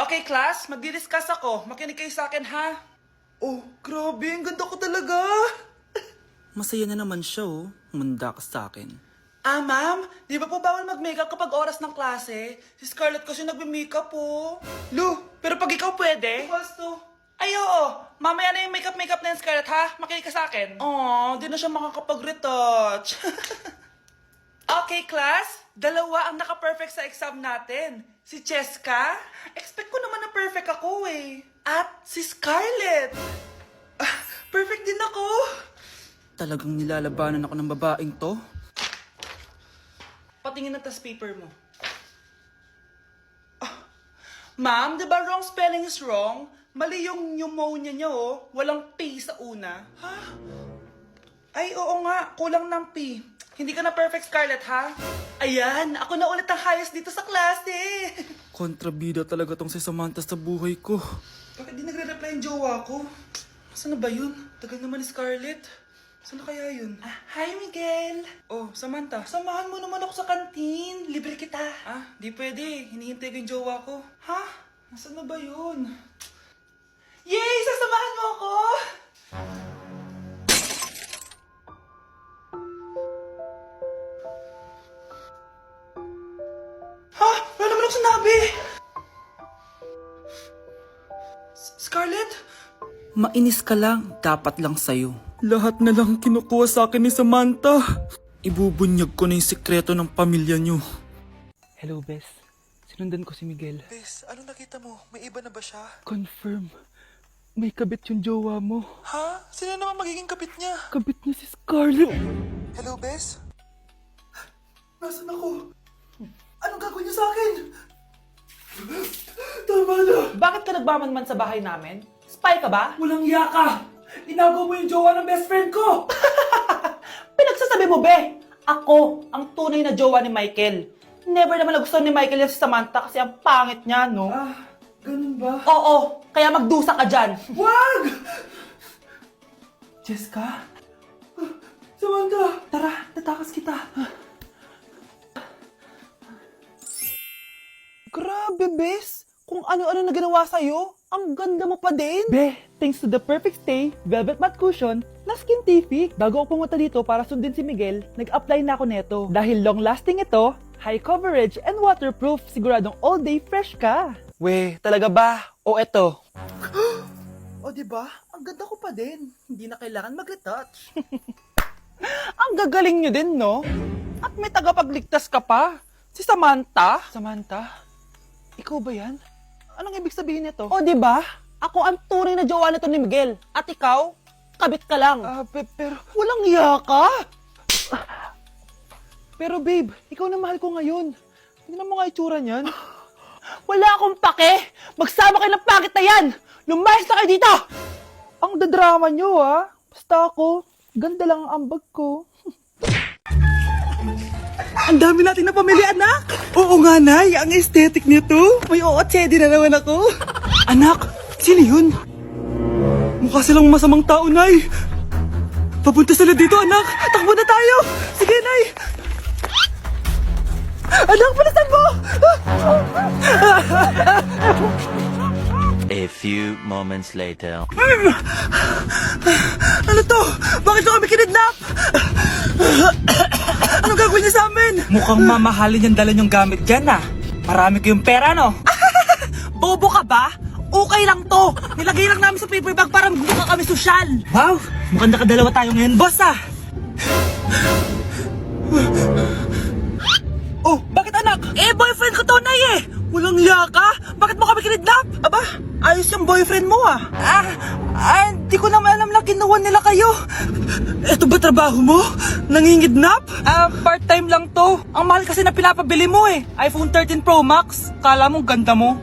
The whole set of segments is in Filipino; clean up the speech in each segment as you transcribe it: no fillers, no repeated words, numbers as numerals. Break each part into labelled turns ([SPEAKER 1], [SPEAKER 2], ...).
[SPEAKER 1] Okay, class, magdi-discuss ako. Makinig kayo sa akin, ha? Oh, grabe, ang ganda ko talaga.
[SPEAKER 2] Masaya na naman siya, oh. Manda ka sa akin.
[SPEAKER 1] Ah, ma'am, di ba po bawal mag-makeup kapag oras ng klase? Si Scarlett kasi nagbe-makeup po. Lu, pero pag ikaw pwede? Gusto. Ay, oo. Mamaya na yung makeup na yung Scarlett, ha? Makinig ka sa akin. Aw, di na siya makakapag-retouch. Okay, class. Dalawa ang naka-perfect sa exam natin. Si Cheska. Expect ko naman na perfect ako eh. At si Scarlett. Ah, perfect din ako.
[SPEAKER 2] Talagang nilalabanan ako ng babaeng to?
[SPEAKER 1] Patingin na tas paper mo. Ah, ma'am, di ba wrong spelling is wrong? Mali yung pneumonia niya, oh. Walang P sa una. Ha? Ay, oo nga. Kulang ng P. Hindi ka na perfect, Scarlett, ha? Ayan, ako na ulit ang highest dito sa klase.
[SPEAKER 2] Kontrabida talaga tong si Samantha sa buhay ko.
[SPEAKER 1] Bakit di nagre-reply yung jowa ko? Saan na ba yun? Tagal naman ni Scarlett. Saan na kaya yun? Ah, hi, Miguel. Oh, Samantha, samahan mo naman ako sa kantin. Libre kita. Ah, di pwede. Hinihintay ko yung jowa ko. Ha? Nasaan na ba yun? Yay! Sasamahan mo ako! Ha? Wala naman ako sinabi! Scarlett?
[SPEAKER 2] Mainis ka lang, dapat lang sa'yo. Lahat na lang kinukuha sa akin ni Samantha. Ibubunyag ko na yung sikreto ng pamilya niyo.
[SPEAKER 3] Hello, Bes. Sinundan ko si Miguel.
[SPEAKER 1] Bes, ano nakita mo? May iba na ba siya?
[SPEAKER 3] Confirm. May kabit yung jowa mo.
[SPEAKER 1] Ha? Sino naman magiging kapit niya?
[SPEAKER 3] Kabit niya si Scarlett.
[SPEAKER 1] Hello, Bes? Nasaan ako? Anong gagawin niyo sa akin? Tama na! Bakit ka nagmamanman sa bahay namin? Spy ka ba?
[SPEAKER 2] Walang yaka! Inagaw mo yung jowa ng best friend ko!
[SPEAKER 1] Pinagsasabi mo, be! Ako, ang tunay na jowa ni Michael. Never naman nagustuhan ni Michael yan si Samantha kasi ang pangit niya, no?
[SPEAKER 2] Ah, ganun ba?
[SPEAKER 1] Oo, kaya magdusa ka dyan.
[SPEAKER 2] Wag! Jessica? Samantha! Tara, tatakas kita.
[SPEAKER 1] Grabe, bes! Kung ano-ano na ginawa sa'yo, ang ganda mo pa din.
[SPEAKER 3] Be, thanks to the perfect stay, velvet matte cushion, na Skintific. Bago ako pumunta dito para sundin si Miguel, nag-apply na ako neto. Dahil long-lasting ito, high coverage and waterproof, siguradong all day fresh ka.
[SPEAKER 1] We, talaga ba? O eto? O diba? Ang ganda ko pa din. Hindi na kailangan mag-retouch. Ang gagaling nyo din, no? At may tagapagligtas ka pa. Si Samantha.
[SPEAKER 3] Samantha, ikaw ba yan?
[SPEAKER 1] Anong ibig sabihin nito? O diba? Ako ang tunay na jowa nito ni Miguel. At ikaw, kabit ka lang.
[SPEAKER 3] Pero,
[SPEAKER 1] Walang iya ka.
[SPEAKER 3] pero babe, ikaw na mahal ko ngayon. Tingnan mo nga itsura niyan.
[SPEAKER 1] Wala akong pake. Magsama kayo ng pangit na yan. Lumayas na kayo dito.
[SPEAKER 3] Ang dadrama nyo, ha? Basta ako, ganda lang ang ambag ko.
[SPEAKER 2] Ang dami natin na pamilya, anak! Oo nga, Nay. Ang aesthetic nito. May ootsedi na naman ako. Anak, sino yun? Mukha silang masamang tao, Nay. Papunta sila dito, anak. Takbo na tayo. Sige, Nay. Anak, palitan mo!
[SPEAKER 4] A few moments later.
[SPEAKER 2] Ano to? Bakit nyo kami kinidnap? Anong gagawin niya sa amin? Mukhang mamahalin yung dala niyong gamit dyan, ah. Marami kayong pera, no? Bobo ka ba? Okay lang to. Nilagay lang namin sa paper bag para magbuka kami sosyal. Wow, mukhang nakadalawa tayo ngayon, boss, ah. Oh, bakit anak? Eh, boyfriend ko to, Nay, eh. Walang yaka? Bakit mo kami kinidnap? Aba, ayos yung boyfriend mo, ah. Hindi ko naman alam na kinuha nila kayo. Ito ba trabaho mo? Nangingidnap? Part-time lang to. Ang mahal kasi na pinapabili mo, eh. iPhone 13 Pro Max. Kala mo ganda mo.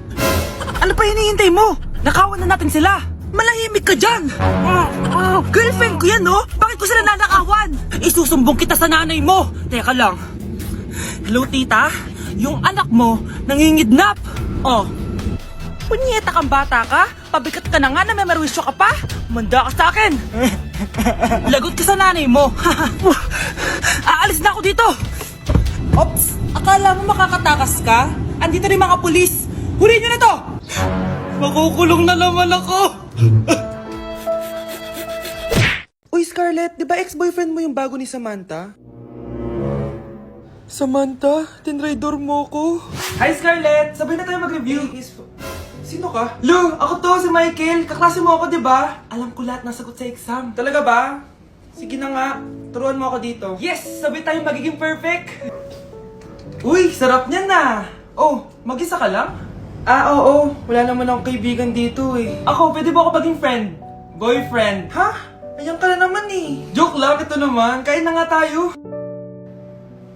[SPEAKER 2] Ano pa hinihintay mo? Nakawan na natin sila. Malahimik ka dyan. Girlfriend ko yan, no? Bakit ko sila nanakawan? Isusumbong kita sa nanay mo. Teka lang. Hello, tita? Yung anak mo, nangingidnap. Oh. Punyeta kang bata ka? Pabigat ka na nga na may merwisyo ka pa? Manda ka sa akin. Lagot ka sa nanay mo. Aalis na ako dito. Ops, akala mo makakatakas ka? Andito rin mga pulis. Huli nyo na to! Makukulong na naman ako!
[SPEAKER 1] Uy, Scarlett, di ba ex-boyfriend mo yung bago ni Samantha? Samantha, tinraidor mo ko. Hi, Scarlett! Sabay na tayo mag-review. Sino ka? Lu, ako to, si Michael. Kaklase mo ako, di ba? Alam ko lahat ng sagot sa exam. Talaga ba? Sige na nga, turuan mo ako dito. Yes! Sabay tayo magiging perfect! Uy, sarap niyan na! Oh, mag-isa ka lang? Ah, oo. Wala naman akong kaibigan dito eh. Ako, pwede ba ako maging friend? Boyfriend? Ha? Ayan ka na naman eh. Joke lang, ito naman. Kain na nga tayo.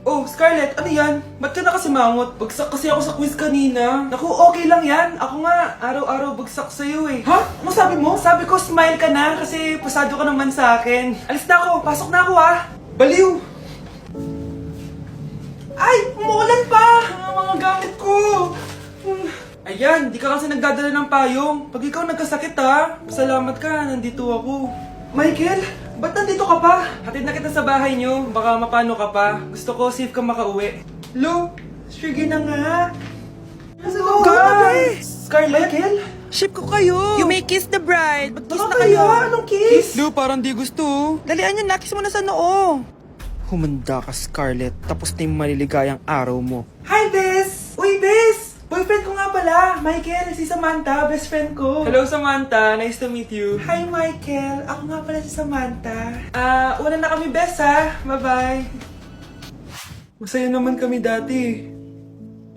[SPEAKER 1] Oh, Scarlett, ano yan? Ba't ka na kasi mangot? Bagsak kasi ako sa quiz kanina. Naku, okay lang yan. Ako nga, araw-araw bagsak sa'yo eh. Ha? Ano sabi mo? Sabi ko, smile ka na kasi pasado ka naman sa akin. Alis na ako. Pasok na ako ha. Baliw. Ay, umuulan pa. Ang mga gamit ko. Ayan, di ka kasi nagdadala ng payong. Pag ikaw nagkasakit ha, salamat ka, nandito ako. Michael, ba't nandito ka pa? Hatid na kita sa bahay niyo, baka mapano ka pa. Gusto ko safe ka makauwi. Lo, sige na nga. Hello, guys! Scarlett? Michael?
[SPEAKER 2] Ship ko kayo!
[SPEAKER 1] You may kiss the bride.
[SPEAKER 2] Mag-kiss na kayo!
[SPEAKER 1] Anong kiss? Lo, parang di gusto.
[SPEAKER 2] Dalian nyo, nakis mo na sa noo!
[SPEAKER 1] Humanda ka, Scarlett. Tapos na yung maliligayang araw mo. Hi, Bes! Uy, Bes! Boyfriend ko nga pala, Michael, si Samantha, best friend ko. Hello, Samantha. Nice to meet you. Hi, Michael. Ako nga pala si Samantha. Una na kami, Bes, ha? Bye-bye. Masaya naman kami dati.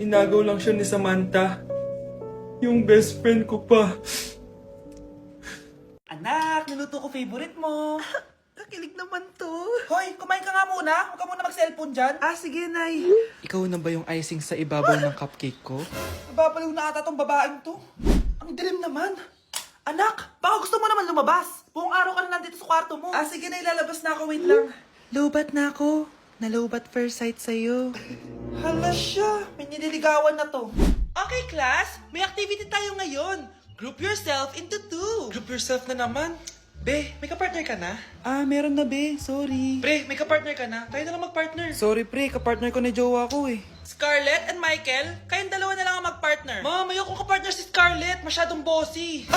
[SPEAKER 1] Inagaw lang siya ni Samantha. Yung best friend ko pa. Anak, niluto ko favorite mo.
[SPEAKER 2] Kakilig naman to.
[SPEAKER 1] Hoy, kumain ka nga muna. Huwag ka muna mag-cellphone dyan.
[SPEAKER 2] Sige, Nay.
[SPEAKER 1] Ikaw na ba yung icing sa ibabaw ng cupcake ko? Nababaliw na ata tong babaeng to. Ang dilim naman. Anak, baka gusto mo naman lumabas. Buong araw ka na nandito sa kwarto mo. Sige na, ilalabas na ako. Wait lang.
[SPEAKER 2] Lobat na ako. Nalobat first sight sa'yo.
[SPEAKER 1] Hala siya. May nililigawan na to. Okay, class. May activity tayo ngayon. Group yourself into two. Group yourself na naman? Be, may kapartner ka na?
[SPEAKER 2] Meron na, be. Sorry.
[SPEAKER 1] Pre, may kapartner ka na? Tayo na lang magpartner.
[SPEAKER 2] Sorry, pre. Kapartner ko na jowa ko eh.
[SPEAKER 1] Scarlett and Michael, kayong dalawa na lang ang magpartner. Ma'am, ayoko kapartner si Scarlett. Masyadong bossy.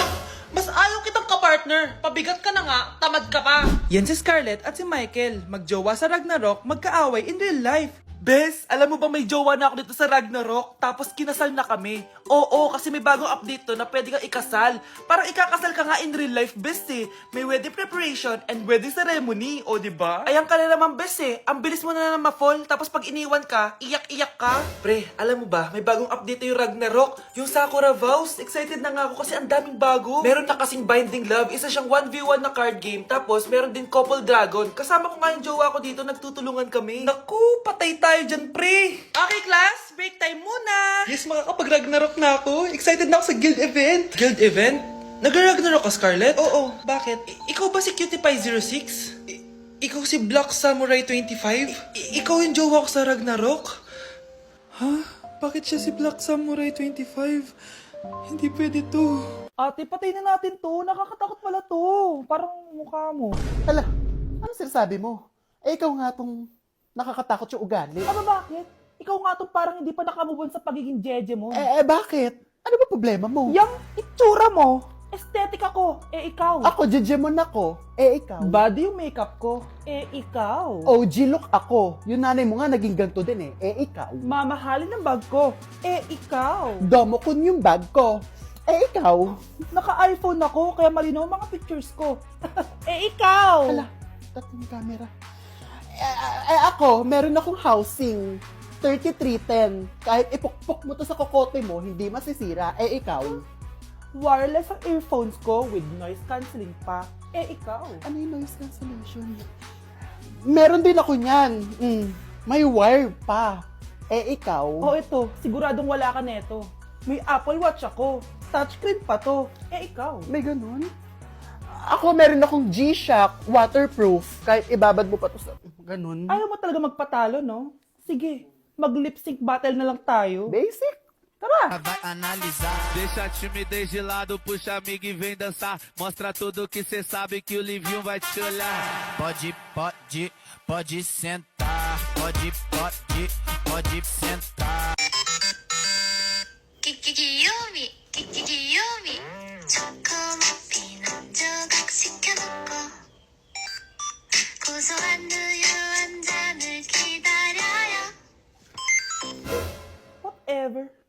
[SPEAKER 1] Mas ayaw kitang kapartner. Pabigat ka na nga, tamad ka pa.
[SPEAKER 2] Yan si Scarlett at si Michael. Magjowa sa Ragnarok, magkaaway in real life.
[SPEAKER 1] Bes, alam mo ba may jowa na ako dito sa Ragnarok? Tapos kinasal na kami. Oo, kasi may bagong update to na pwede kang ikasal. Parang ikakasal ka nga in real life, bes eh. May wedding preparation and wedding ceremony, o diba? Ayan ka na naman, bes eh. Ang bilis mo na ma-fall, tapos pag iniwan ka, iyak-iyak ka. Pre, alam mo ba, may bagong update na yung Ragnarok. Yung Sakura Vows. Excited na nga ako kasi ang daming bago. Meron na kasing Binding Love, isa siyang 1v1 na card game. Tapos meron din Couple Dragon. Kasama ko nga yung jowa ko dito, nagtutulungan kami. Naku, patay tayo dyan, pre. Okay, class, break time muna. Yes, makakapag-Ragnarok na ako. Excited na ako sa guild event. Guild event? Nag-Ragnarok ka, Scarlett? Oo, bakit? Ikaw ba si Cutie Pie 06? Ikaw si Black Samurai 25? Ikaw yung jowa ko sa Ragnarok? Ha? Bakit siya si Black Samurai 25? Hindi pwede to.
[SPEAKER 3] Ate, patay na natin to. Nakakatakot pala to. Parang mukha mo.
[SPEAKER 5] Hala, ano sinasabi mo? Ikaw nga tong nakakatakot yung ugali.
[SPEAKER 3] Aba, bakit? Ikaw nga tong parang hindi pa nakamubon sa pagiging jeje mo.
[SPEAKER 5] Bakit? Ano ba problema mo?
[SPEAKER 3] Yang itsura mo, aesthetic ako, ikaw.
[SPEAKER 5] Ako, jejemon ako. Ikaw.
[SPEAKER 3] Body yung makeup ko, ikaw.
[SPEAKER 5] OG look ako. Yung nanay mo nga naging ganito din ikaw.
[SPEAKER 3] Mamahalin ng bag ko, ikaw.
[SPEAKER 5] Domokun yung bag ko. Ikaw.
[SPEAKER 3] Naka-iPhone ako, kaya malinaw ang mga pictures ko. Ikaw.
[SPEAKER 5] Hala, tatlong camera. Ako, meron akong housing. 3310. Kahit ipukpok mo to sa kokote mo, hindi masisira. Ikaw.
[SPEAKER 3] Wireless ang earphones ko with noise cancelling pa. Ikaw.
[SPEAKER 5] Ano yung noise cancellation? Meron din ako niyan. May wire pa. Ikaw.
[SPEAKER 3] Oh, ito. Siguradong wala ka neto. May Apple Watch ako. Touchscreen pa to. Ikaw.
[SPEAKER 5] May ganun? Ako, meron akong G-Shock waterproof. Kahit ibabad mo pa to sa... Ganun.
[SPEAKER 3] Ayaw mo talaga magpatalo, no? Sige, mag-lip sync battle na lang tayo.
[SPEAKER 5] Basic. Tara.
[SPEAKER 6] Vai analisar. Deixa a timidez de lado, puxa amigo e vem dançar. Mostra tudo que cê sabe que o Livinho vai te olhar. Pode sentar. Pode sentar.
[SPEAKER 7] Kikiyumi. 우유 한 잔을 기다려요.
[SPEAKER 3] Whatever.